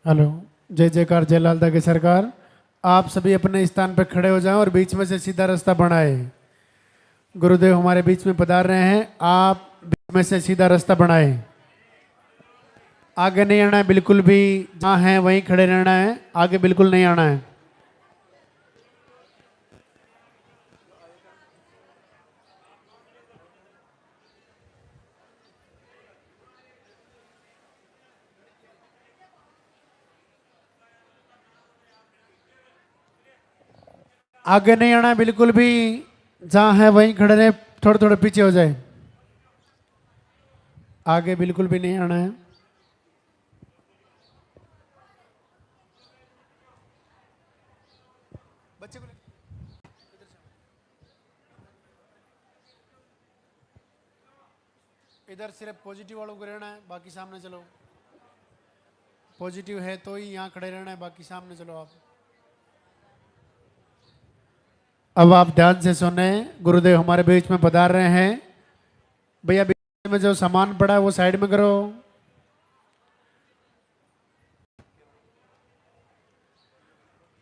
Hello. जय जयकार जय लालदा की सरकार। आप सभी अपने स्थान पर खड़े हो जाएं और बीच में से सीधा रास्ता बनाए। गुरुदेव हमारे बीच में पधार रहे हैं, आप बीच में से सीधा रास्ता बनाए। आगे नहीं आना है बिल्कुल भी, जहाँ है वहीं खड़े रहना है, आगे बिल्कुल नहीं आना है। आगे नहीं आना है बिल्कुल भी, जहाँ है वहीं खड़े रहे, थोड़े थोड़े पीछे हो जाए। आगे बिल्कुल भी नहीं आना है। बच्चे को इधर सिर्फ पॉजिटिव वालों को रहना है, बाकी सामने चलो। पॉजिटिव है तो ही यहाँ खड़े रहना है, बाकी सामने चलो आप। अब आप ध्यान से सुने, गुरुदेव हमारे बीच में पधार रहे हैं। भैया बीच में जो सामान पड़ा है वो साइड में करो।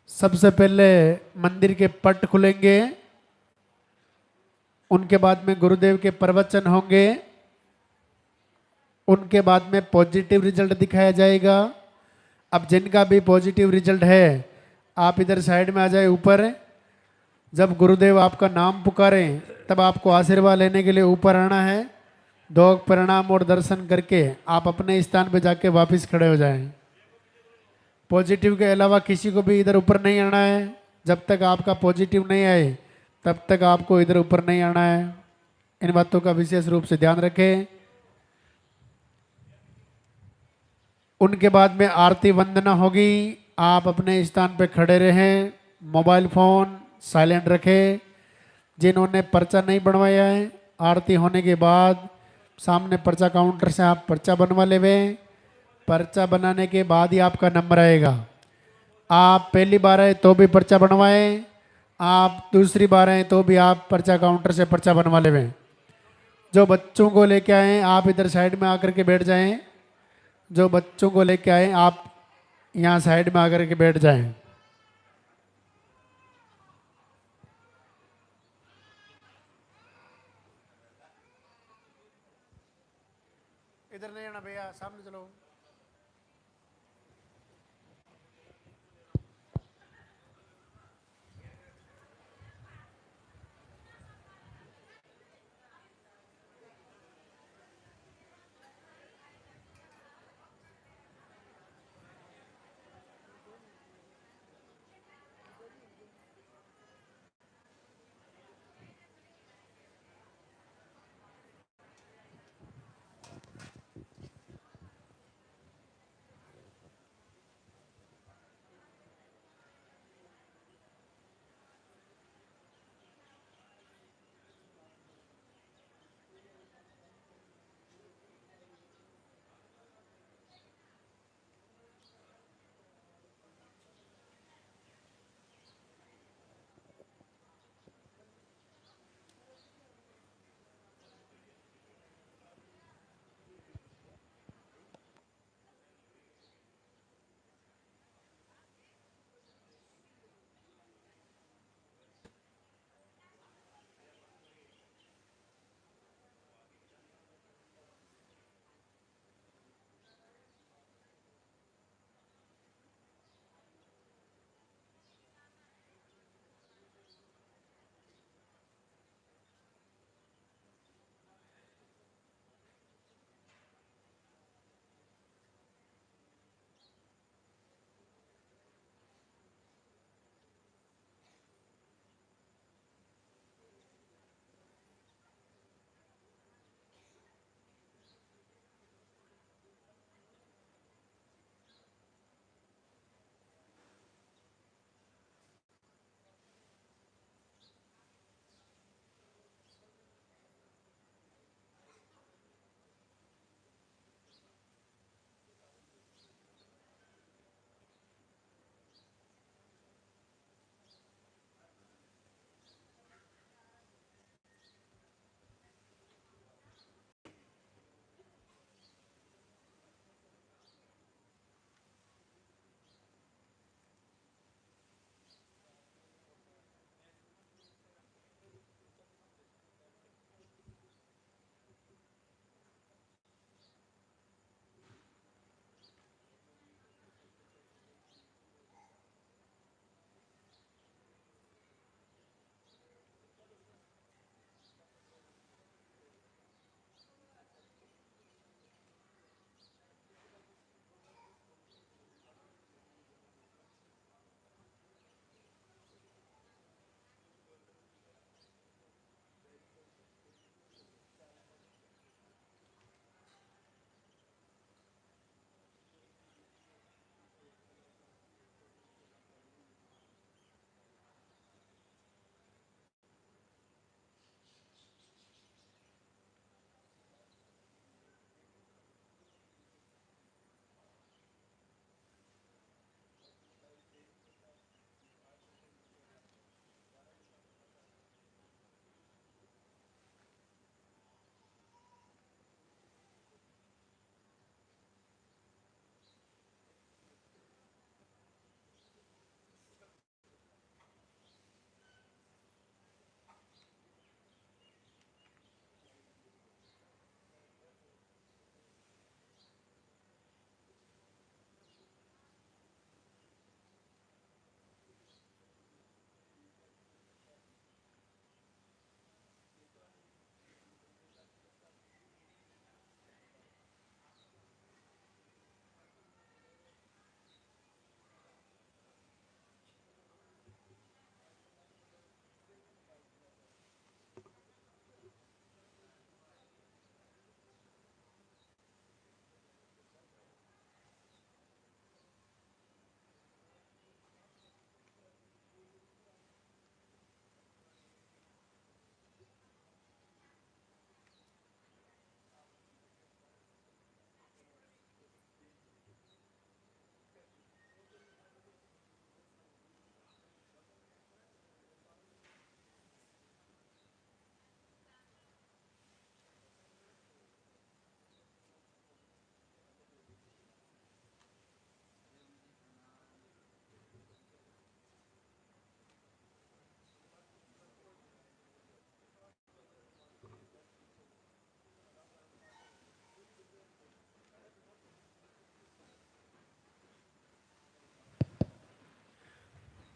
सबसे पहले मंदिर के पट खुलेंगे, उनके बाद में गुरुदेव के प्रवचन होंगे, उनके बाद में पॉजिटिव रिजल्ट दिखाया जाएगा। अब जिनका भी पॉजिटिव रिजल्ट है आप इधर साइड में आ जाए ऊपर। जब गुरुदेव आपका नाम पुकारें तब आपको आशीर्वाद लेने के लिए ऊपर आना है। दो प्रणाम और दर्शन करके आप अपने स्थान पर जाके वापस खड़े हो जाएं। पॉजिटिव के अलावा किसी को भी इधर ऊपर नहीं आना है। जब तक आपका पॉजिटिव नहीं आए तब तक आपको इधर ऊपर नहीं आना है। इन बातों का विशेष रूप से ध्यान रखें। उनके बाद में आरती वंदना होगी। आप अपने स्थान पर खड़े रहें, मोबाइल फ़ोन साइलेंट रखें। जिन्होंने पर्चा नहीं बनवाया है, आरती होने के बाद सामने पर्चा काउंटर से आप पर्चा बनवा लेवें। पर्चा बनाने के बाद ही आपका नंबर आएगा। आप पहली बार आए तो भी पर्चा बनवाएं, आप दूसरी बार आए तो भी आप पर्चा काउंटर से पर्चा बनवा लेवें। जो बच्चों को लेके आए आप इधर साइड में आकर के बैठ जाएं। जो बच्चों को लेके आए आप यहाँ साइड में आकर के बैठ जाएं। इधर नहीं आना भैया, सामने चलो।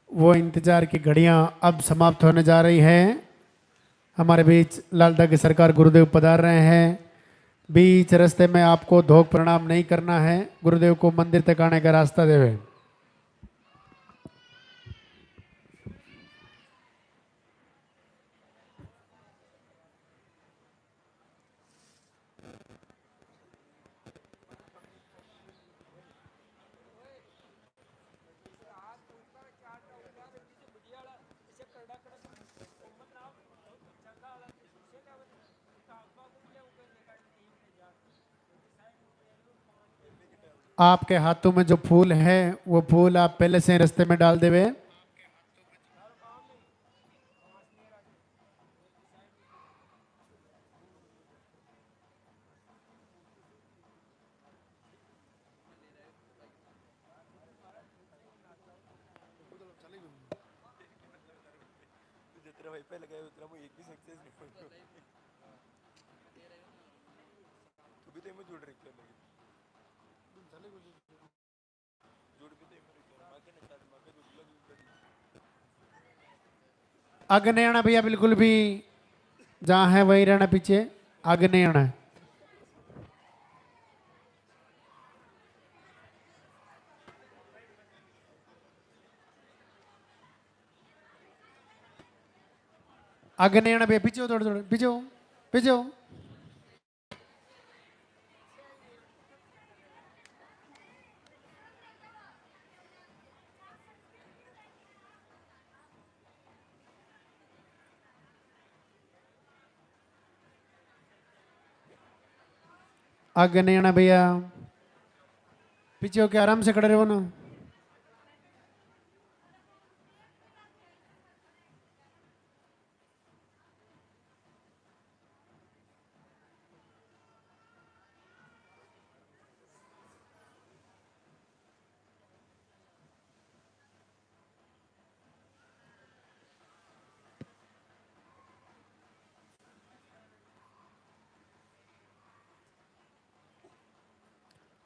वो इंतजार की घड़ियां अब समाप्त होने जा रही है। हमारे बीच लालदा की सरकार गुरुदेव पधार रहे हैं। बीच रास्ते में आपको धोख प्रणाम नहीं करना है, गुरुदेव को मंदिर तक आने का रास्ता देवे। आपके हाथों में जो फूल है वो फूल आप पहले से रास्ते में डाल देवे। जितना वाईफाई लगाया उतना वो एक भी सक्सेस नहीं हुआ। तू भी तो मैं जुड़ रही है लगी जुड़ भी तो मैं मां के नचार मां के जुड़ लगी। आगे नहीं आना भैया, बिल्कुल भी जहाँ है वही रहना, पीछे आगे नहीं आना है। आगे नहीं आना भैया, पीछे हो, थोड़े थोड़े पीछे हो, पीछे हो। आगे नहीं आना भैया, पीछे होके आराम से खड़े रहो ना।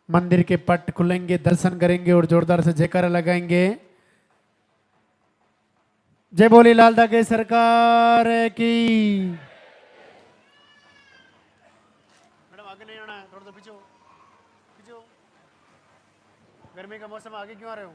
मंदिर के पट खुलेंगे, दर्शन करेंगे और जोरदार से जयकारा लगाएंगे। जय बोली लालदा के सरकार की। मैडम आगे नहीं आना है, थोड़ा सा पीछे हो, पीछे हो। गर्मी का मौसम, आगे क्यों आ रहे हो?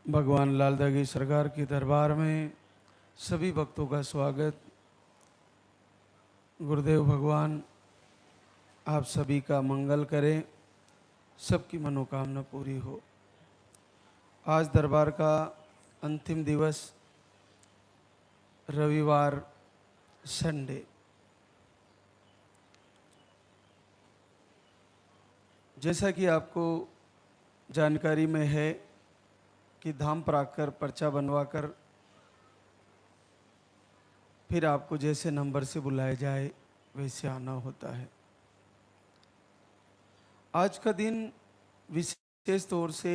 भगवान लालदा की सरकार के दरबार में सभी भक्तों का स्वागत। गुरुदेव भगवान आप सभी का मंगल करें, सबकी मनोकामना पूरी हो। आज दरबार का अंतिम दिवस, रविवार संडे। जैसा कि आपको जानकारी में है कि धाम प्राकर पर्चा बनवाकर फिर आपको जैसे नंबर से बुलाया जाए वैसे आना होता है। आज का दिन विशेष तौर से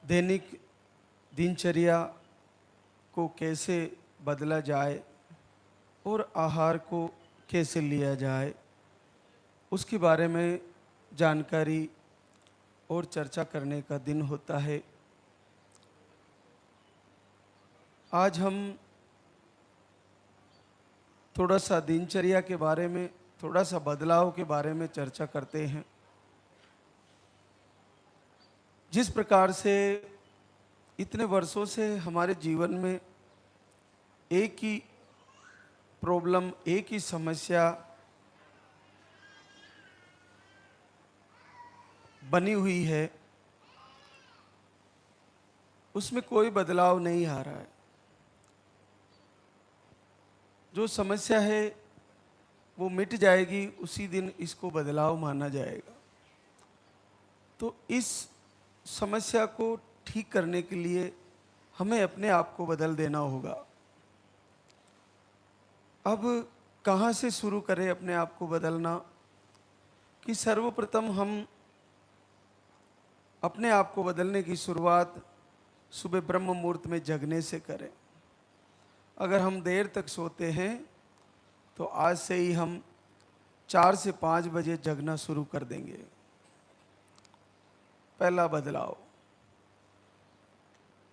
दैनिक दिनचर्या को कैसे बदला जाए और आहार को कैसे लिया जाए उसके बारे में जानकारी और चर्चा करने का दिन होता है। आज हम थोड़ा सा दिनचर्या के बारे में, थोड़ा सा बदलाव के बारे में चर्चा करते हैं। जिस प्रकार से इतने वर्षों से हमारे जीवन में एक ही प्रॉब्लम, एक ही समस्या बनी हुई है, उसमें कोई बदलाव नहीं आ रहा है। जो समस्या है वो मिट जाएगी, उसी दिन इसको बदलाव माना जाएगा। तो इस समस्या को ठीक करने के लिए हमें अपने आप को बदल देना होगा। अब कहाँ से शुरू करें अपने आप को बदलना? कि सर्वप्रथम हम अपने आप को बदलने की शुरुआत सुबह ब्रह्म मुहूर्त में जगने से करें। अगर हम देर तक सोते हैं तो आज से ही हम 4 से 5 बजे जगना शुरू कर देंगे। पहला बदलाव।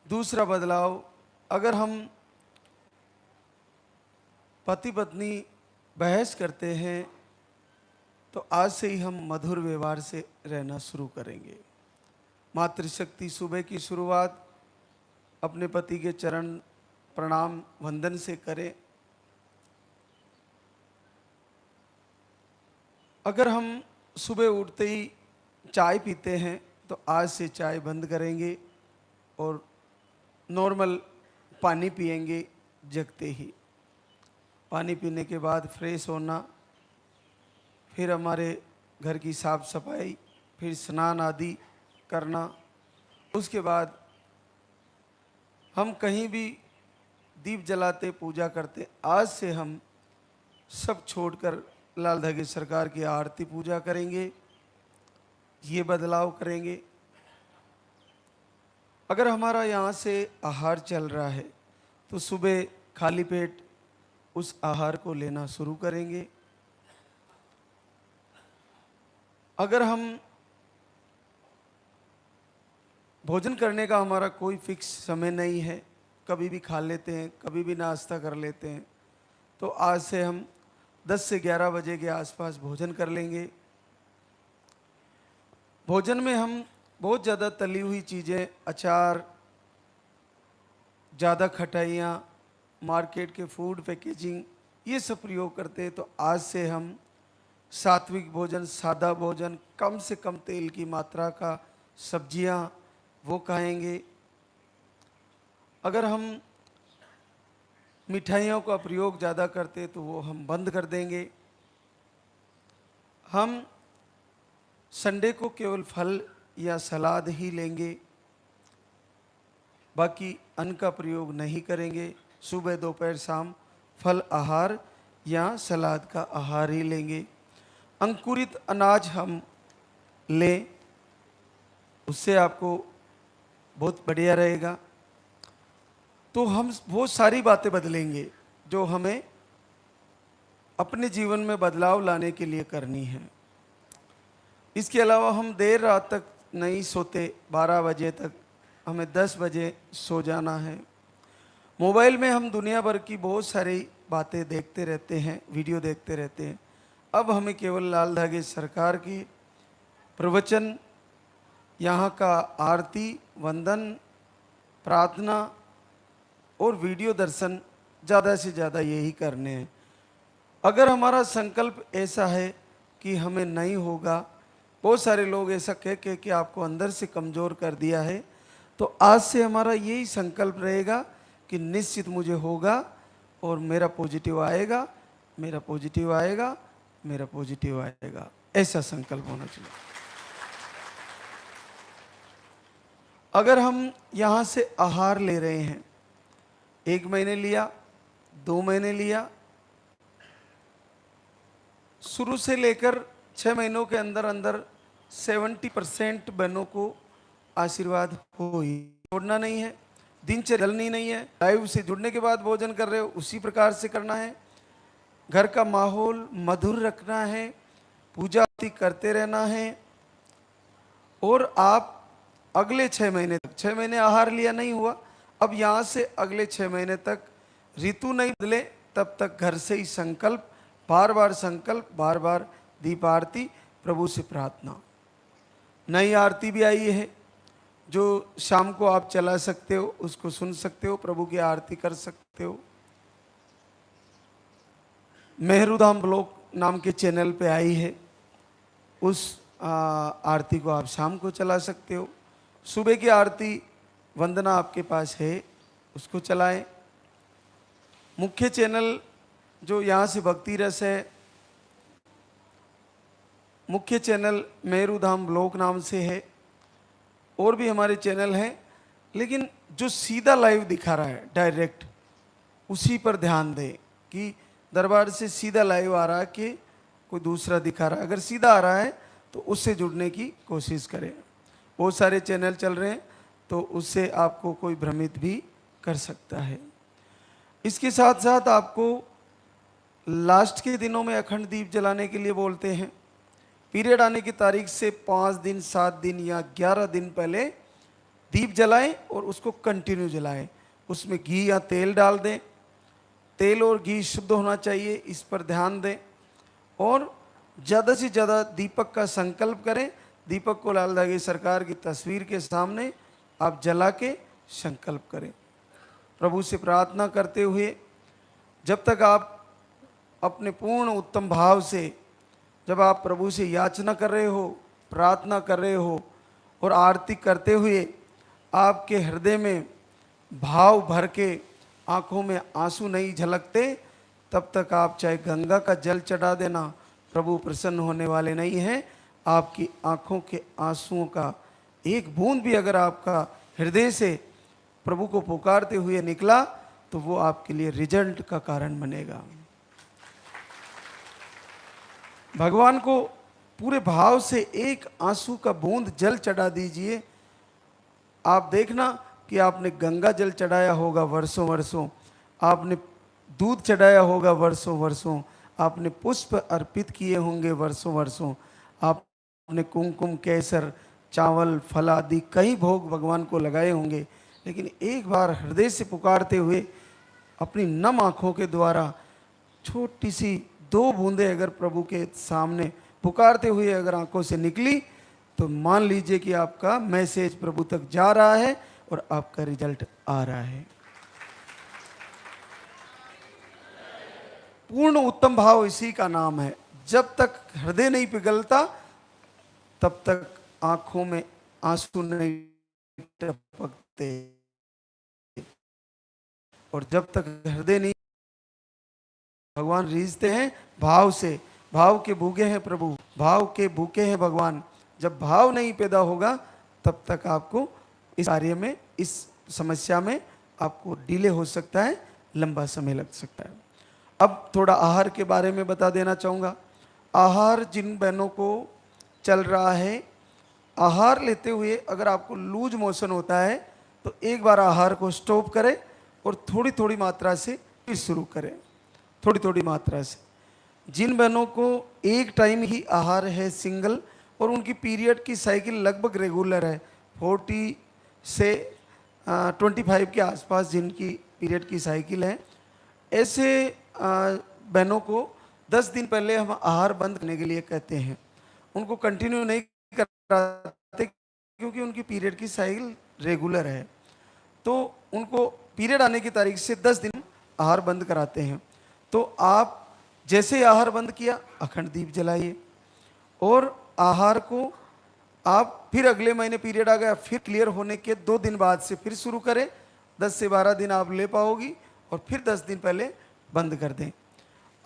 दूसरा बदलाव, अगर हम पति पत्नी बहस करते हैं तो आज से ही हम मधुर व्यवहार से रहना शुरू करेंगे। मातृशक्ति सुबह की शुरुआत अपने पति के चरण प्रणाम वंदन से करें। अगर हम सुबह उठते ही चाय पीते हैं तो आज से चाय बंद करेंगे और नॉर्मल पानी पिएंगे जगते ही। पानी पीने के बाद फ्रेश होना, फिर हमारे घर की साफ सफाई, फिर स्नान आदि करना। उसके बाद हम कहीं भी दीप जलाते, पूजा करते, आज से हम सब छोड़कर लाल धागे सरकार की आरती पूजा करेंगे। ये बदलाव करेंगे। अगर हमारा यहाँ से आहार चल रहा है तो सुबह खाली पेट उस आहार को लेना शुरू करेंगे। अगर हम भोजन करने का हमारा कोई फिक्स समय नहीं है, कभी भी खा लेते हैं, कभी भी नाश्ता कर लेते हैं, तो आज से हम 10 से 11 बजे के आसपास भोजन कर लेंगे। भोजन में हम बहुत ज़्यादा तली हुई चीज़ें, अचार, ज़्यादा खटाइयाँ, मार्केट के फूड पैकेजिंग, ये सब प्रयोग करते हैं। तो आज से हम सात्विक भोजन, सादा भोजन, कम से कम तेल की मात्रा का, सब्जियाँ वो खाएंगे। अगर हम मिठाइयों का प्रयोग ज़्यादा करते तो वो हम बंद कर देंगे। हम संडे को केवल फल या सलाद ही लेंगे, बाकी अन्न का प्रयोग नहीं करेंगे। सुबह दोपहर शाम फल आहार या सलाद का आहार ही लेंगे। अंकुरित अनाज हम लें, उससे आपको बहुत बढ़िया रहेगा। तो हम वो सारी बातें बदलेंगे जो हमें अपने जीवन में बदलाव लाने के लिए करनी है। इसके अलावा हम देर रात तक नहीं सोते, 12 बजे तक, हमें 10 बजे सो जाना है। मोबाइल में हम दुनिया भर की बहुत सारी बातें देखते रहते हैं, वीडियो देखते रहते हैं। अब हमें केवल लाल धागे सरकार की प्रवचन, यहाँ का आरती, वंदन, प्रार्थना और वीडियो दर्शन ज़्यादा से ज़्यादा यही करने हैं। अगर हमारा संकल्प ऐसा है कि हमें नहीं होगा, बहुत सारे लोग ऐसा कह के कि आपको अंदर से कमज़ोर कर दिया है, तो आज से हमारा यही संकल्प रहेगा कि निश्चित मुझे होगा और मेरा पॉजिटिव आएगा, मेरा पॉजिटिव आएगा, मेरा पॉजिटिव आएगा। ऐसा संकल्प होना चाहिए। अगर हम यहाँ से आहार ले रहे हैं, 1 महीने लिया, 2 महीने लिया, शुरू से लेकर 6 महीनों के अंदर अंदर 70% बहनों को आशीर्वाद हो ही, छोड़ना नहीं है। दिनचर्या बदलनी नहीं है। लाइव से जुड़ने के बाद भोजन कर रहे हो, उसी प्रकार से करना है। घर का माहौल मधुर रखना है, पूजा आरती करते रहना है और आप अगले 6 महीने तक, 6 महीने आहार लिया नहीं हुआ, अब यहाँ से अगले 6 महीने तक ऋतु नहीं बदले तब तक घर से ही संकल्प, बार बार संकल्प, बार बार दीप आरती, प्रभु से प्रार्थना। नई आरती भी आई है जो शाम को आप चला सकते हो, उसको सुन सकते हो, प्रभु की आरती कर सकते हो। मेहरुधाम ब्लॉक नाम के चैनल पे आई है, उस आरती को आप शाम को चला सकते हो। सुबह की आरती वंदना आपके पास है, उसको चलाएं। मुख्य चैनल जो यहाँ से भक्ति रस है, मुख्य चैनल मेहरुधाम ब्लॉक नाम से है, और भी हमारे चैनल हैं, लेकिन जो सीधा लाइव दिखा रहा है डायरेक्ट, उसी पर ध्यान दें कि दरबार से सीधा लाइव आ रहा है कि कोई दूसरा दिखा रहा है। अगर सीधा आ रहा है तो उससे जुड़ने की कोशिश करें। बहुत सारे चैनल चल रहे हैं तो उससे आपको कोई भ्रमित भी कर सकता है। इसके साथ साथ आपको लास्ट के दिनों में अखंड दीप जलाने के लिए बोलते हैं। पीरियड आने की तारीख से 5 दिन, 7 दिन या 11 दिन पहले दीप जलाएं और उसको कंटिन्यू जलाएं। उसमें घी या तेल डाल दें, तेल और घी शुद्ध होना चाहिए, इस पर ध्यान दें। और ज़्यादा से ज़्यादा दीपक का संकल्प करें। दीपक को लाल धागे सरकार की तस्वीर के सामने आप जला के संकल्प करें, प्रभु से प्रार्थना करते हुए। जब तक आप अपने पूर्ण उत्तम भाव से, जब आप प्रभु से याचना कर रहे हो, प्रार्थना कर रहे हो और आरती करते हुए आपके हृदय में भाव भर के आँखों में आंसू नहीं झलकते, तब तक आप चाहे गंगा का जल चढ़ा देना, प्रभु प्रसन्न होने वाले नहीं हैं। आपकी आँखों के आंसुओं का एक बूंद भी अगर आपका हृदय से प्रभु को पुकारते हुए निकला तो वो आपके लिए रिजल्ट का कारण बनेगा। भगवान को पूरे भाव से एक आंसू का बूंद जल चढ़ा दीजिए। आप देखना कि आपने गंगा जल चढ़ाया होगा वर्षों वर्षों, आपने दूध चढ़ाया होगा वर्षों वर्षों, आपने पुष्प अर्पित किए होंगे वर्षों वर्षों, आपने कुमकुम, केसर, चावल, फल आदि कई भोग भगवान को लगाए होंगे। लेकिन एक बार हृदय से पुकारते हुए अपनी नम आँखों के द्वारा छोटी सी 2 बूंदें अगर प्रभु के सामने पुकारते हुए अगर आंखों से निकली तो मान लीजिए कि आपका मैसेज प्रभु तक जा रहा है और आपका रिजल्ट आ रहा है। पूर्ण उत्तम भाव इसी का नाम है। जब तक हृदय नहीं पिघलता तब तक आंखों में आंसू नहीं टपकते, और जब तक हृदय नहीं, भगवान रीझते हैं भाव से। भाव के भूखे हैं प्रभु, भाव के भूखे हैं भगवान। जब भाव नहीं पैदा होगा तब तक आपको इस कार्य में, इस समस्या में आपको डिले हो सकता है, लंबा समय लग सकता है। अब थोड़ा आहार के बारे में बता देना चाहूँगा। आहार जिन बहनों को चल रहा है, आहार लेते हुए अगर आपको लूज मोशन होता है तो एक बार आहार को स्टॉप करें और थोड़ी थोड़ी मात्रा से फिर शुरू करें, थोड़ी थोड़ी मात्रा से। जिन बहनों को एक टाइम ही आहार है सिंगल और उनकी पीरियड की साइकिल लगभग रेगुलर है, 40 से 25 के आसपास जिनकी पीरियड की साइकिल है, ऐसे बहनों को 10 दिन पहले हम आहार बंद करने के लिए कहते हैं। उनको कंटिन्यू नहीं कराते क्योंकि उनकी पीरियड की साइकिल रेगुलर है, तो उनको पीरियड आने की तारीख से 10 दिन आहार बंद कराते हैं। तो आप जैसे आहार बंद किया, अखंड दीप जलाइए और आहार को आप फिर अगले महीने पीरियड आ गया, फिर क्लियर होने के 2 दिन बाद से फिर शुरू करें। 10 से 12 दिन आप ले पाओगी और फिर 10 दिन पहले बंद कर दें।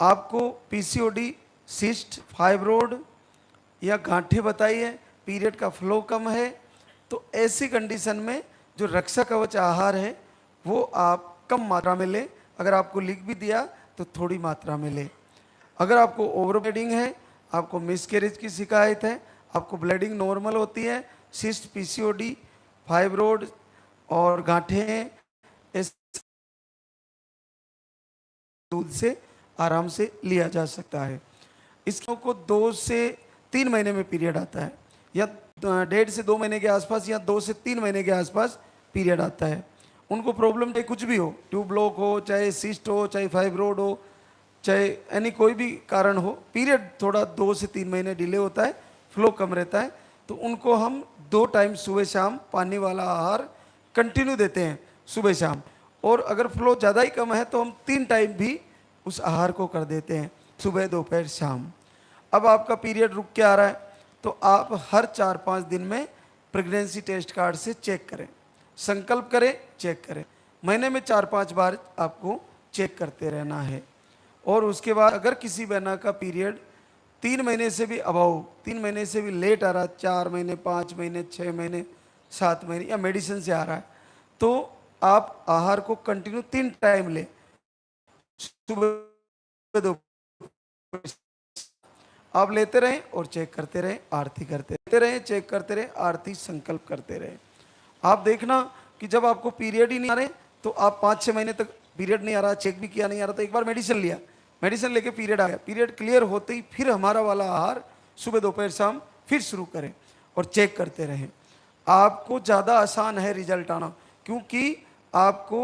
आपको पीसीओडी, सिस्ट, फाइब्रोड या गांठें बताई है, पीरियड का फ्लो कम है, तो ऐसी कंडीशन में जो रक्षा कवच आहार है वो आप कम मात्रा में लें। अगर आपको लिख भी दिया तो थोड़ी मात्रा में लें। अगर आपको ओवर ब्लीडिंग है, आपको मिसकैरेज की शिकायत है, आपको ब्लीडिंग नॉर्मल होती है, सिस्ट, पीसीओडी, फाइब्रोड और गांठें, इस दूध से आराम से लिया जा सकता है। इसको 2 से 3 महीने में पीरियड आता है, या 1.5 से 2 महीने के आसपास या 2 से 3 महीने के आसपास पीरियड आता है। उनको प्रॉब्लम चाहे कुछ भी हो, ट्यूब ब्लॉक हो, चाहे सिस्ट हो, चाहे फाइब्रोड हो, चाहे यानी कोई भी कारण हो, पीरियड थोड़ा 2 से 3 महीने डिले होता है, फ्लो कम रहता है, तो उनको हम 2 टाइम सुबह शाम पानी वाला आहार कंटिन्यू देते हैं सुबह शाम। और अगर फ्लो ज़्यादा ही कम है तो हम 3 टाइम भी उस आहार को कर देते हैं, सुबह दोपहर शाम। अब आपका पीरियड रुक के आ रहा है तो आप हर 4-5 दिन में प्रेगनेंसी टेस्ट कार्ड से चेक करें, संकल्प करें, चेक करें। महीने में 4-5 बार आपको चेक करते रहना है। और उसके बाद अगर किसी बहना का पीरियड 3 महीने से भी अभाव, 3 महीने से भी लेट आ रहा है, 4 महीने, 5 महीने, 6 महीने, 7 महीने या मेडिसिन से आ रहा है, तो आप आहार को कंटिन्यू 3 टाइम लें, सुबह दोपहर आप लेते रहें और चेक करते रहें, आरती करते लेते रहें, चेक करते रहें, आरती संकल्प करते रहें। आप देखना कि जब आपको पीरियड ही नहीं आ रहे तो आप 5-6 महीने तक पीरियड नहीं आ रहा, चेक भी किया नहीं आ रहा, तो एक बार मेडिसिन लिया, मेडिसिन लेके पीरियड आ गया, पीरियड क्लियर होते ही फिर हमारा वाला आहार सुबह दोपहर शाम फिर शुरू करें और चेक करते रहें। आपको ज़्यादा आसान है रिजल्ट आना, क्योंकि आपको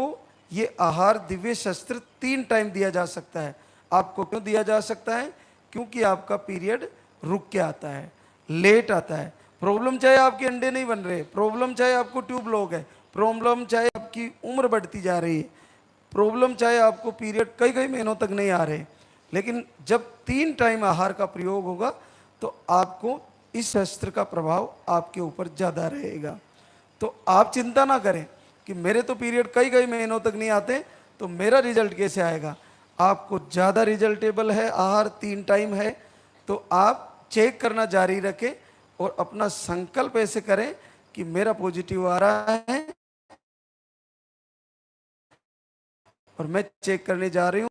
ये आहार दिव्य शस्त्र 3 टाइम दिया जा सकता है। आपको क्यों दिया जा सकता है? क्योंकि आपका पीरियड रुक के आता है, लेट आता है। प्रॉब्लम चाहे आपके अंडे नहीं बन रहे, प्रॉब्लम चाहे आपको ट्यूब ब्लॉक है, प्रॉब्लम चाहे आपकी उम्र बढ़ती जा रही है, प्रॉब्लम चाहे आपको पीरियड कई कई महीनों तक नहीं आ रहे, लेकिन जब 3 टाइम आहार का प्रयोग होगा तो आपको इस शस्त्र का प्रभाव आपके ऊपर ज़्यादा रहेगा। तो आप चिंता ना करें कि मेरे तो पीरियड कई कई महीनों तक नहीं आते तो मेरा रिजल्ट कैसे आएगा। आपको ज़्यादा रिजल्टेबल है, आहार 3 टाइम है, तो आप चेक करना जारी रखें और अपना संकल्प ऐसे करें कि मेरा पॉजिटिव आ रहा है और मैं चेक करने जा रही हूँ।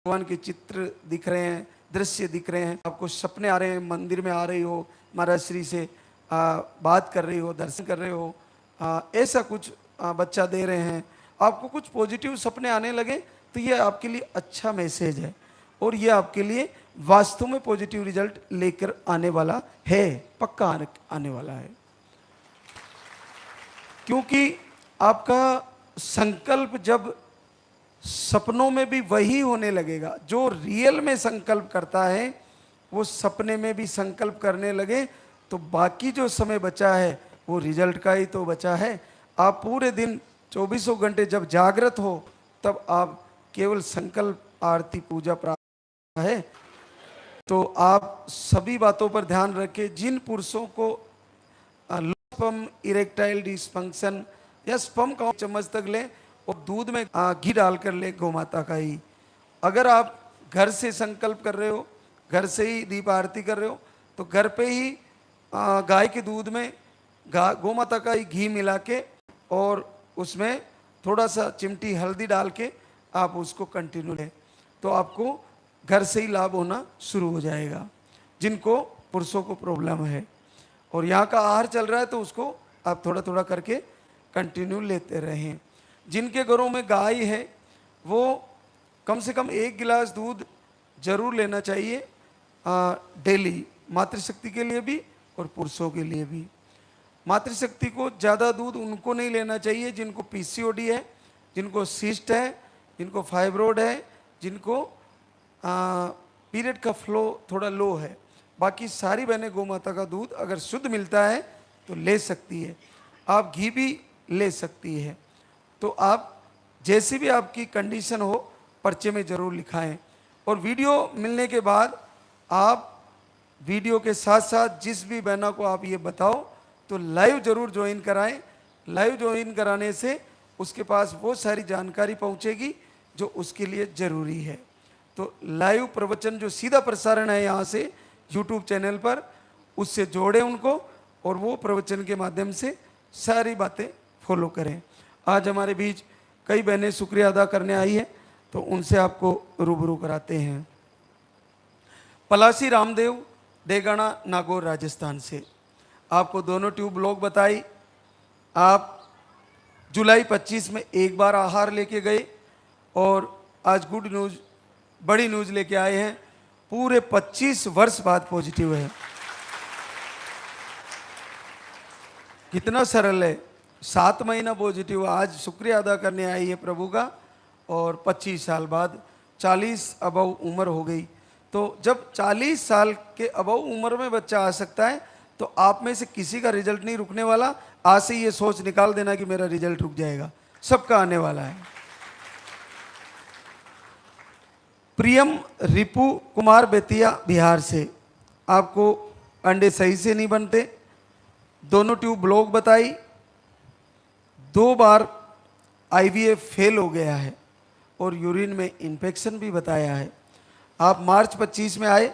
भगवान के चित्र दिख रहे हैं, दृश्य दिख रहे हैं, आपको सपने आ रहे हैं, मंदिर में आ रही हो, महाराज श्री से बात कर रही हो, दर्शन कर रहे हो, ऐसा कुछ बच्चा दे रहे हैं, आपको कुछ पॉजिटिव सपने आने लगे तो ये आपके लिए अच्छा मैसेज है और ये आपके लिए वास्तव में पॉजिटिव रिजल्ट लेकर आने वाला है, पक्का आने वाला है। क्योंकि आपका संकल्प जब सपनों में भी वही होने लगेगा, जो रियल में संकल्प करता है वो सपने में भी संकल्प करने लगे तो बाकी जो समय बचा है वो रिजल्ट का ही तो बचा है। आप पूरे दिन 24 घंटे जब जागृत हो तब आप केवल संकल्प, आरती, पूजा प्रार्थना है। तो आप सभी बातों पर ध्यान रखें। जिन पुरुषों को स्पर्म इरेक्टाइल डिसफंक्शन या स्पर्म का चम्मच तक लें और दूध में घी डालकर ले, गौमाता का ही। अगर आप घर से संकल्प कर रहे हो, घर से ही दीप आरती कर रहे हो, तो घर पे ही गाय के दूध में गौमाता का ही घी मिला के और उसमें थोड़ा सा चिमटी हल्दी डाल के आप उसको कंटिन्यू लें, तो आपको घर से ही लाभ होना शुरू हो जाएगा। जिनको पुरुषों को प्रॉब्लम है और यहाँ का आहार चल रहा है तो उसको आप थोड़ा थोड़ा करके कंटिन्यू लेते रहें। जिनके घरों में गाय है वो कम से कम 1 गिलास दूध जरूर लेना चाहिए डेली, मातृशक्ति के लिए भी और पुरुषों के लिए भी। मातृशक्ति को ज़्यादा दूध उनको नहीं लेना चाहिए जिनको पीसीओडी है, जिनको सिस्ट है, जिनको फाइब्रोड है, जिनको पीरियड का फ्लो थोड़ा लो है। बाकी सारी बहनें गौमाता का दूध अगर शुद्ध मिलता है तो ले सकती है, आप घी भी ले सकती है। तो आप जैसी भी आपकी कंडीशन हो पर्चे में ज़रूर लिखाएं। और वीडियो मिलने के बाद आप वीडियो के साथ साथ जिस भी बहना को आप ये बताओ तो लाइव ज़रूर ज्वाइन कराएं। लाइव ज्वाइन कराने से उसके पास वो सारी जानकारी पहुंचेगी जो उसके लिए ज़रूरी है। तो लाइव प्रवचन जो सीधा प्रसारण है यहाँ से यूट्यूब चैनल पर, उससे जोड़ें उनको और वो प्रवचन के माध्यम से सारी बातें फॉलो करें। आज हमारे बीच कई बहनें शुक्रिया अदा करने आई है तो उनसे आपको रूबरू कराते हैं। पलासी रामदेव, डेगाना, नागौर, राजस्थान से आपको दोनों ट्यूब ब्लॉक बताई। आप जुलाई 25 में एक बार आहार लेके गए और आज गुड न्यूज़, बड़ी न्यूज़ लेके आए हैं, पूरे 25 वर्ष बाद पॉजिटिव है। कितना सरल है। 7 महीना पॉजिटिव, आज शुक्रिया अदा करने आई है प्रभु का। और 25 साल बाद 40 अबव उम्र हो गई। तो जब 40 साल के अबव उम्र में बच्चा आ सकता है तो आप में से किसी का रिजल्ट नहीं रुकने वाला। आज से ये सोच निकाल देना कि मेरा रिजल्ट रुक जाएगा, सबका आने वाला है। प्रियम रिपु कुमार बेतिया बिहार से, आपको अंडे सही से नहीं बनते, दोनों ट्यूब ब्लॉक बताई, 2 बार आईवीएफ फेल हो गया है और यूरिन में इन्फेक्शन भी बताया है। आप मार्च 25 में आए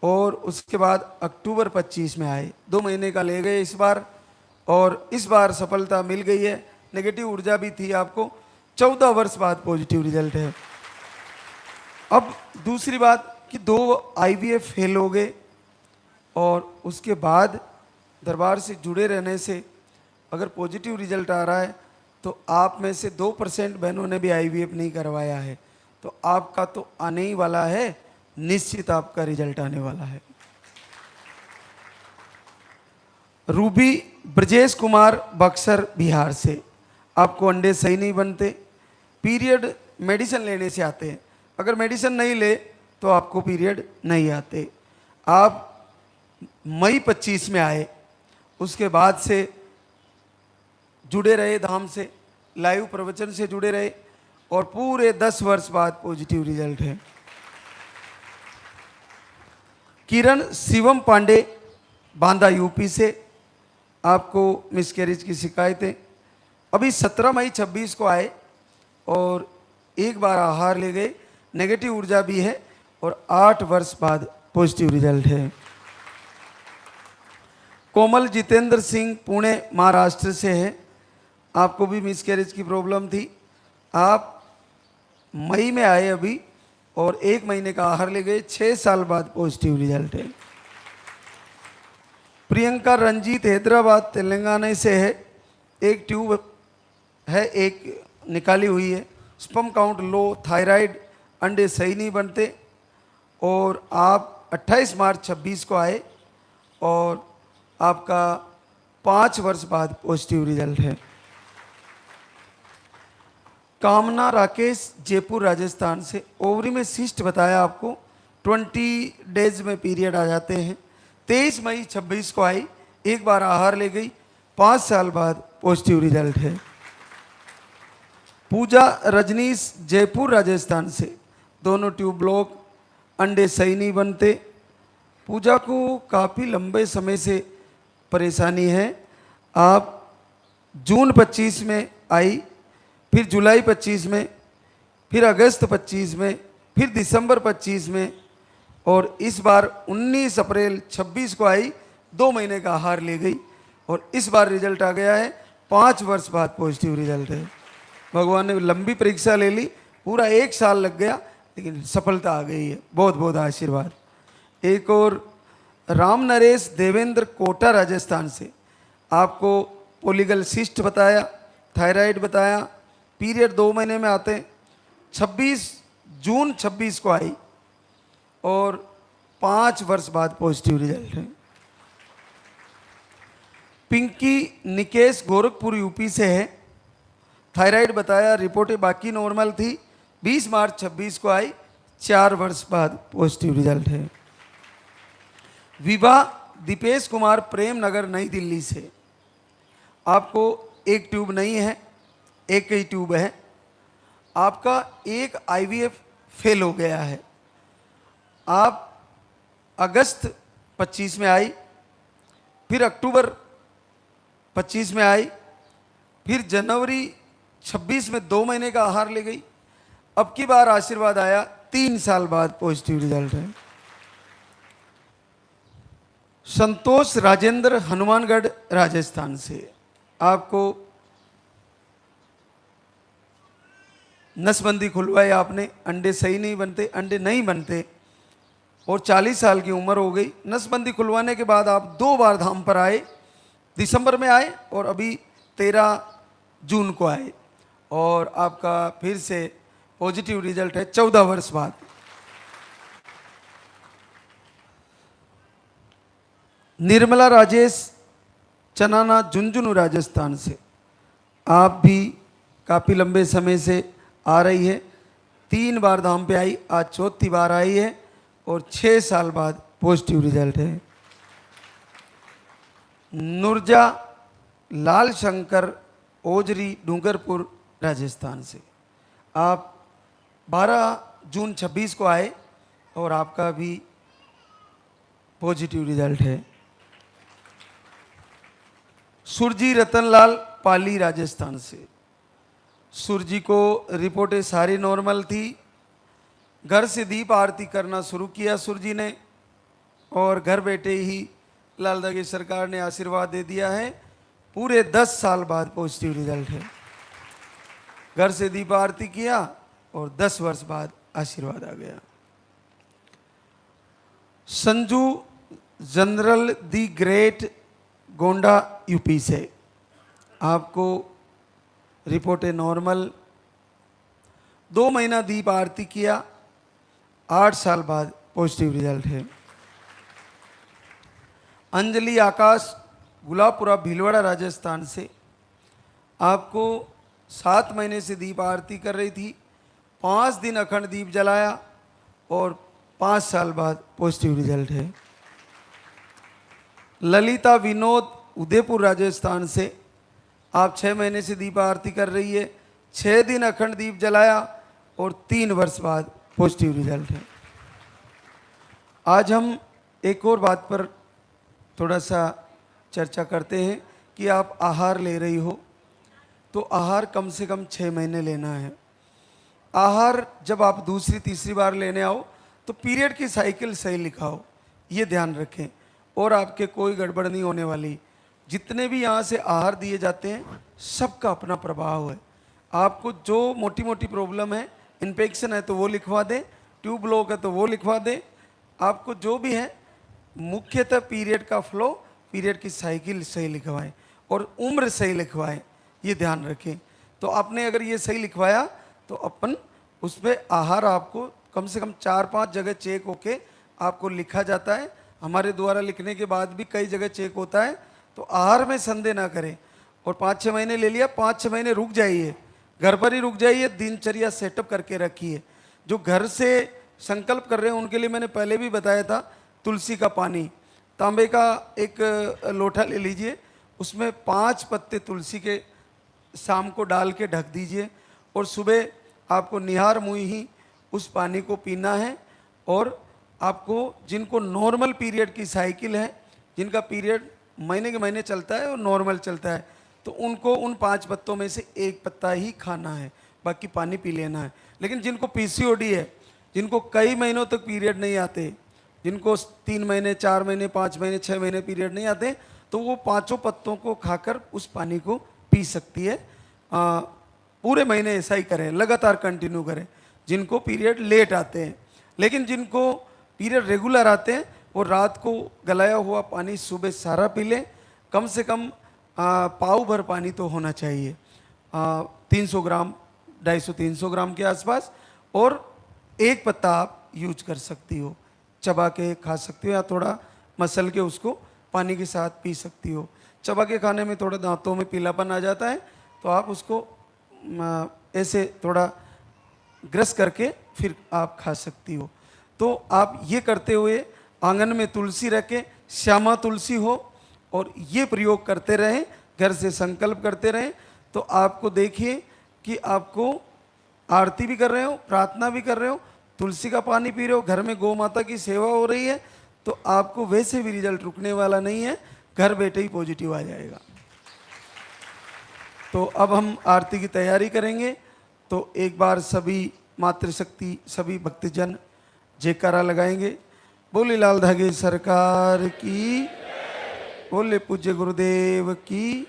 और उसके बाद अक्टूबर 25 में आए, 2 महीने का ले गए इस बार, और इस बार सफलता मिल गई है। नेगेटिव ऊर्जा भी थी आपको, 14 वर्ष बाद पॉजिटिव रिजल्ट है। अब दूसरी बात कि 2 आईवीएफ फेल हो गए और उसके बाद दरबार से जुड़े रहने से अगर पॉजिटिव रिजल्ट आ रहा है तो आप में से 2% बहनों ने भी आईवीएफ नहीं करवाया है, तो आपका तो आने ही वाला है, निश्चित आपका रिजल्ट आने वाला है। रूबी ब्रजेश कुमार बक्सर बिहार से, आपको अंडे सही नहीं बनते, पीरियड मेडिसिन लेने से आते हैं, अगर मेडिसिन नहीं ले तो आपको पीरियड नहीं आते। आप मई 25 में आए, उसके बाद से जुड़े रहे धाम से, लाइव प्रवचन से जुड़े रहे और पूरे 10 वर्ष बाद पॉजिटिव रिजल्ट है। किरण शिवम पांडे बांदा यूपी से, आपको मिसकैरेज की शिकायतें, अभी 17 मई 26 को आए और 1 बार आहार ले गए, नेगेटिव ऊर्जा भी है और 8 वर्ष बाद पॉजिटिव रिजल्ट है। कोमल जितेंद्र सिंह पुणे महाराष्ट्र से है, आपको भी मिसकैरेज की प्रॉब्लम थी, आप मई में आए अभी और 1 महीने का आहार ले गए, 6 साल बाद पॉजिटिव रिजल्ट है। प्रियंका रंजीत हैदराबाद तेलंगाना से है, एक ट्यूब है, एक निकाली हुई है, स्पर्म काउंट लो, थायराइड, अंडे सही नहीं बनते और आप 28 मार्च 26 को आए और आपका 5 वर्ष बाद पॉजिटिव रिजल्ट है। कामना राकेश जयपुर राजस्थान से, ओवरी में सिस्ट बताया आपको, 20 डेज में पीरियड आ जाते हैं, 23 मई 26 को आई, 1 बार आहार ले गई, 5 साल बाद पॉजिटिव रिजल्ट है। पूजा रजनीश जयपुर राजस्थान से, दोनों ट्यूब ब्लॉक, अंडे सही नहीं बनते। पूजा को काफ़ी लंबे समय से परेशानी है, आप जून 25 में आई, फिर जुलाई 25 में, फिर अगस्त 25 में, फिर दिसंबर 25 में और इस बार 19 अप्रैल 26 को आई, 2 महीने का आहार ले गई और इस बार रिजल्ट आ गया है, 5 वर्ष बाद पॉजिटिव रिजल्ट है। भगवान ने लंबी परीक्षा ले ली, पूरा 1 साल लग गया लेकिन सफलता आ गई है, बहुत बहुत आशीर्वाद। एक और राम नरेश देवेंद्र कोटा राजस्थान से, आपको पोलीगल सिस्ट बताया, थायराइड बताया, पीरियड 2 महीने में आते हैं, 26 जून 26 को आई और 5 वर्ष बाद पॉजिटिव रिजल्ट है। पिंकी निकेश गोरखपुर यूपी से है, थायराइड बताया, रिपोर्टें बाकी नॉर्मल थी, 20 मार्च 26 को आई, 4 वर्ष बाद पॉजिटिव रिजल्ट है। विवाह दीपेश कुमार प्रेम नगर नई दिल्ली से, आपको एक ट्यूब नहीं है, एक ही ट्यूब है, आपका एक आईवीएफ फेल हो गया है। आप अगस्त 25 में आई, फिर अक्टूबर 25 में आई, फिर जनवरी 26 में 2 महीने का आहार ले गई, अब की बार आशीर्वाद आया, 3 साल बाद पॉजिटिव रिजल्ट है। संतोष राजेंद्र हनुमानगढ़ राजस्थान से, आपको नसबंदी खुलवाई आपने, अंडे सही नहीं बनते, अंडे नहीं बनते और 40 साल की उम्र हो गई। नसबंदी खुलवाने के बाद आप 2 बार धाम पर आए, दिसंबर में आए और अभी 13 जून को आए और आपका फिर से पॉजिटिव रिजल्ट है 14 वर्ष बाद। निर्मला राजेश चनाना झुंझुनू राजस्थान से। आप भी काफ़ी लंबे समय से आ रही है, 3 बार धाम पे आई, आज चौथी बार आई है और 6 साल बाद पॉजिटिव रिजल्ट है। नुरजा लाल शंकर ओजरी डूंगरपुर राजस्थान से। आप 12 जून 26 को आए और आपका भी पॉजिटिव रिजल्ट है। सुरजी रतनलाल पाली राजस्थान से। सुरजी को रिपोर्टें सारी नॉर्मल थी, घर से दीप आरती करना शुरू किया सुरजी ने और घर बैठे ही लाल दागी सरकार ने आशीर्वाद दे दिया है। पूरे 10 साल बाद पॉजिटिव रिजल्ट है। घर से दीप आरती किया और 10 वर्ष बाद आशीर्वाद आ गया। Sanju general the great Gonda UP से। आपको रिपोर्टें नॉर्मल, 2 महीना दीप आरती किया, 8 साल बाद पॉजिटिव रिजल्ट है। अंजलि आकाश गुलाबपुरा भीलवाड़ा राजस्थान से। आपको 7 महीने से दीप आरती कर रही थी, 5 दिन अखंड दीप जलाया और 5 साल बाद पॉजिटिव रिजल्ट है। ललिता विनोद उदयपुर राजस्थान से। आप 6 महीने से दीप आरती कर रही है, 6 दिन अखंड दीप जलाया और 3 वर्ष बाद पॉजिटिव रिजल्ट है। आज हम एक और बात पर थोड़ा सा चर्चा करते हैं कि आप आहार ले रही हो तो आहार कम से कम 6 महीने लेना है। आहार जब आप दूसरी तीसरी बार लेने आओ तो पीरियड की साइकिल सही लिखाओ, ये ध्यान रखें और आपके कोई गड़बड़ नहीं होने वाली। जितने भी यहाँ से आहार दिए जाते हैं सबका अपना प्रभाव है। आपको जो मोटी मोटी प्रॉब्लम है, इन्फेक्शन है तो वो लिखवा दें, ट्यूब ब्लॉक है तो वो लिखवा दें, आपको जो भी है मुख्यतः पीरियड का फ्लो, पीरियड की साइकिल सही लिखवाएं और उम्र सही लिखवाएं, ये ध्यान रखें। तो आपने अगर ये सही लिखवाया तो अपन उस पर आहार आपको कम से कम 4-5 जगह चेक होके आपको लिखा जाता है। हमारे द्वारा लिखने के बाद भी कई जगह चेक होता है, तो आहार में संदेह ना करें। और 5-6 महीने ले लिया, 5-6 महीने रुक जाइए, घर पर ही रुक जाइए, दिनचर्या सेटअप करके रखिए। जो घर से संकल्प कर रहे हैं उनके लिए मैंने पहले भी बताया था, तुलसी का पानी, तांबे का एक लोटा ले लीजिए, उसमें 5 पत्ते तुलसी के शाम को डाल के ढक दीजिए और सुबह आपको निहार मुँह ही उस पानी को पीना है। और आपको जिनको नॉर्मल पीरियड की साइकिल है, जिनका पीरियड महीने के महीने चलता है और नॉर्मल चलता है, तो उनको उन 5 पत्तों में से 1 पत्ता ही खाना है, बाकी पानी पी लेना है। लेकिन जिनको पीसीओडी है, जिनको कई महीनों तक पीरियड नहीं आते, जिनको 3 महीने 4 महीने 5 महीने 6 महीने पीरियड नहीं आते, तो वो 5 पत्तों को खाकर उस पानी को पी सकती है। पूरे महीने ऐसा ही करें, लगातार कंटिन्यू करें जिनको पीरियड लेट आते हैं। लेकिन जिनको पीरियड रेगुलर आते हैं वो रात को गलाया हुआ पानी सुबह सारा पी लें। कम से कम पाव भर पानी तो होना चाहिए, 300 ग्राम 250-300 ग्राम के आसपास। और 1 पत्ता आप यूज कर सकती हो, चबा के खा सकती हो या थोड़ा मसल के उसको पानी के साथ पी सकती हो। चबा के खाने में थोड़ा दांतों में पीलापन आ जाता है, तो आप उसको ऐसे थोड़ा ग्रस करके फिर आप खा सकती हो। तो आप ये करते हुए आंगन में तुलसी रखें, श्यामा तुलसी हो, और ये प्रयोग करते रहें, घर से संकल्प करते रहें। तो आपको देखिए कि आपको आरती भी कर रहे हो, प्रार्थना भी कर रहे हो, तुलसी का पानी पी रहे हो, घर में गौ माता की सेवा हो रही है, तो आपको वैसे भी रिजल्ट रुकने वाला नहीं है, घर बैठे ही पॉजिटिव आ जाएगा। तो अब हम आरती की तैयारी करेंगे। तो एक बार सभी मातृशक्ति, सभी भक्तजन जयकारा लगाएंगे। बोले लाल धागे सरकार की, बोले पूज्य गुरुदेव की।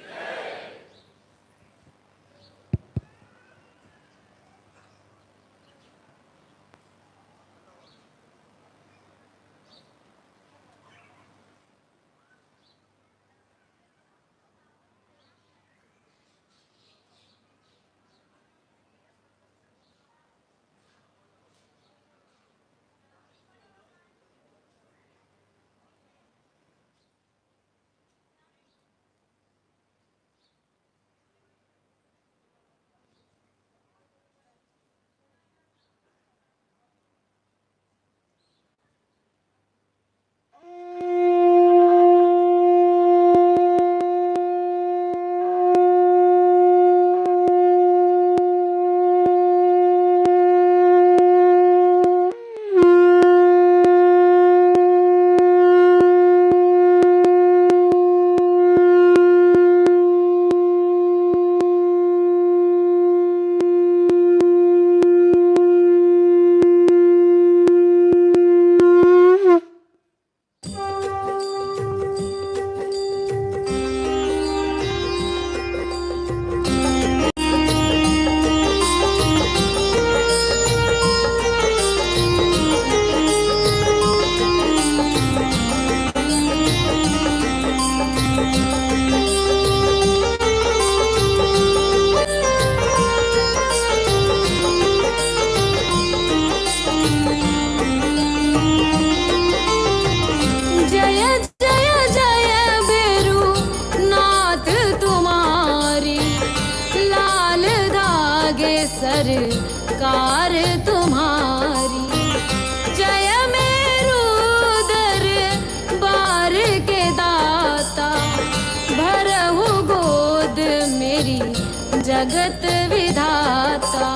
सरकार तुम्हारी। जय मेरू दरबार के दाता, भरहु गोद मेरी जगत विधाता।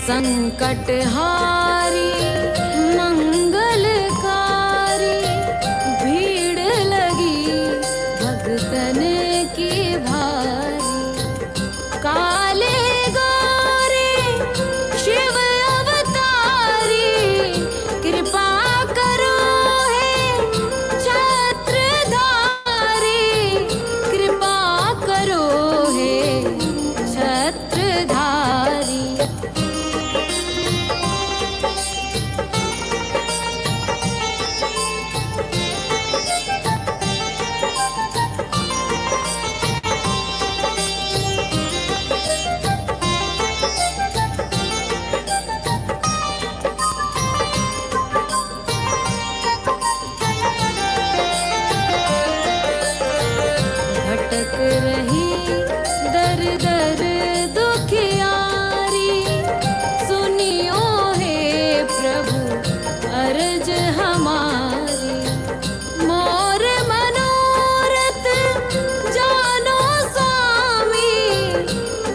संकटहारी मंगलकारी, भीड़ लगी भक्तन की भारी। काले गौरे शिव अवतारी, कृपा करो हे छत्रधारी, कृपा करो हे छत्रधारी। भटक रही दर दर दुखियारी, सुनियो हे प्रभु अर्ज हमारी। मोर मनोरथ जानो स्वामी,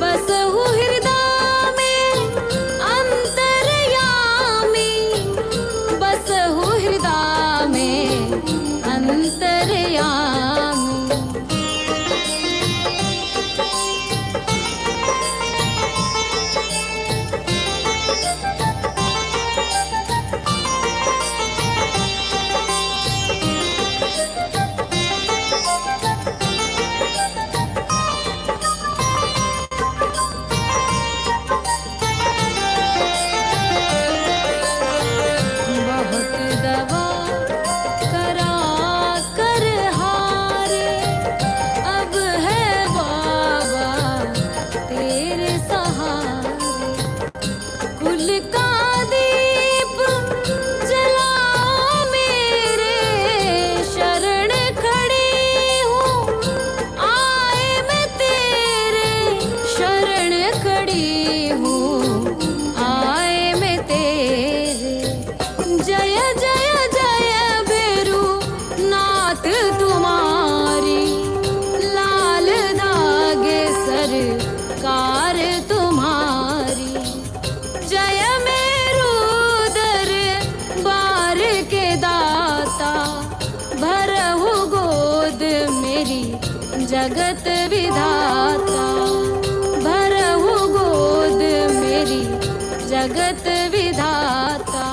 बसहु हृदय में अंतर्यामी, बसहु हृदय में अंतर्यामी। बहुत दवा करा कर हारे, अब है बाबा तेरे सहारे। कुल का दीप जलाओ मेरे, शरण खड़ी हूँ आए मैं तेरे, शरण खड़ी हूँ आए मैं तेरे। जय जय जय बेरू नाथ तुम्हारी, लाल धागे सरकार तुम्हारी। जय मेरू दरबार के दाता, भरहु गोद मेरी जगत विधाता, भरहु गोद मेरी जगत विधाता,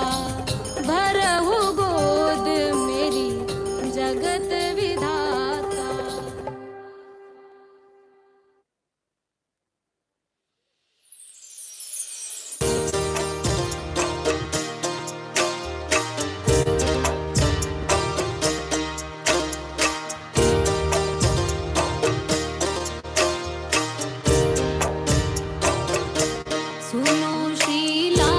भरहु गोद मेरी जगत विधाता। सुनो शीला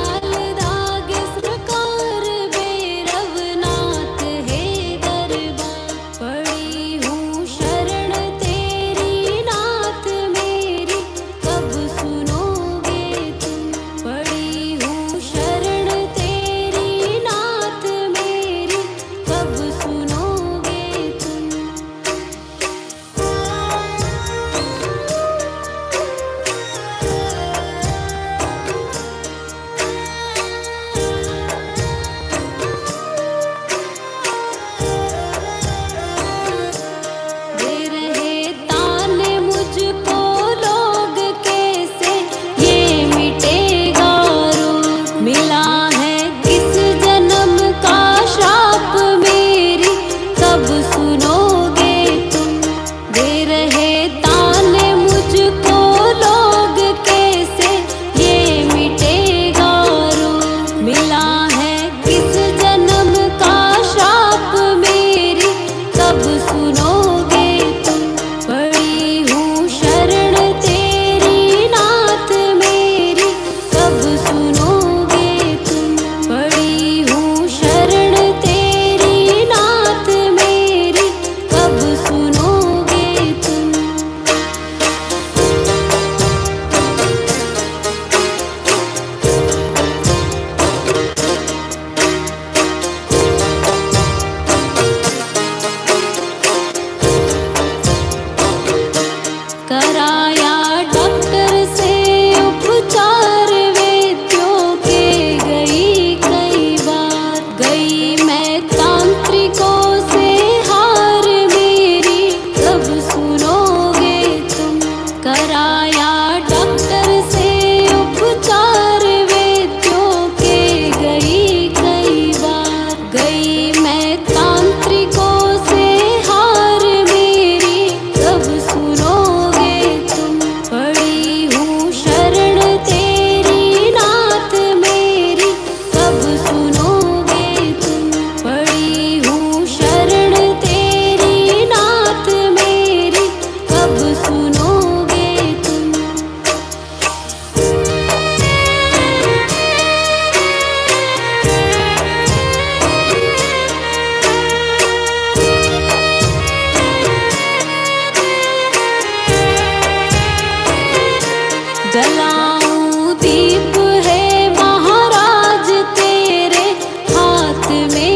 गई मैं तांत्रिकों से हार मेरी, कब सुनोगे तुम। पड़ी हूँ शरण तेरी नाथ मेरी, कब सुनोगे तुम। पड़ी हूँ शरण तेरी नाथ मेरी, कब सुनोगे तुम। जलाऊं दीप है महाराज तेरे हाथ में,